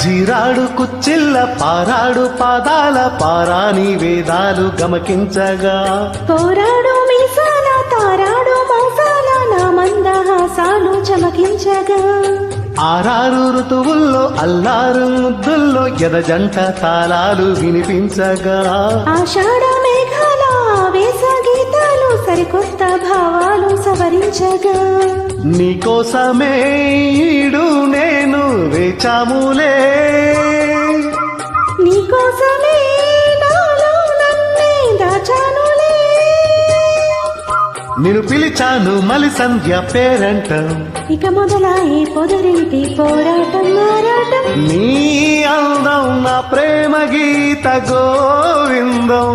జీరాడు కుచ్చిళ్ళ పారాడు పాదాల పారాని వేదాలు గమకించగా పోరాడు మీసాల తారాడు మోసాల నా మందహాసాలు చమకించగా ఆరారు ఋతువుల్లో అల్లారు ముద్దుల్లో ఎదజంట తాళాలు వినిపించగా ఆషాఢ మేఘాల ఆవేశ గీతాలు సరికొత్త భావాలు సవరించగా నీకోసమే ఈడు నేను వేచాములే నీకోసమే నాలో నన్నే దాచానులే నిన్ను పిలిచాను మలి సంధ్య పేరంటం ఇక మొదలాయి పొదరింటి పోరాటం మారాటం నీ అందం నా ప్రేమ గీత గోవిందం